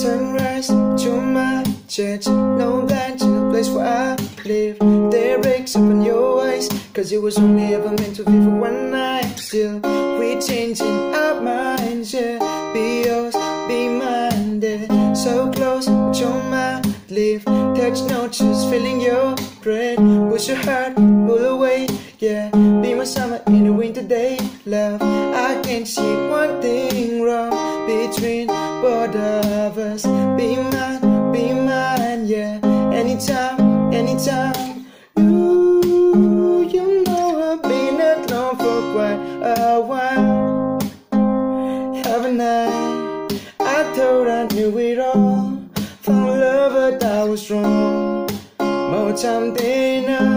Sunrise to my church, no blinds in the place where I live. There breaks up in your eyes, cause it was only ever meant to be for one night. Still, we're changing our minds, yeah. Be yours, be mine, yeah. So close, but you're my leave. Touch no choose, feeling your breath. Push your heart, pull away, yeah. Be my summer in a winter day, love. I can't see one thing wrong between both of us. Be mine, yeah. Anytime, anytime. Ooh, you know I've been alone for quite a while. Haven't I thought I knew it all. Found love but I was wrong. More time than I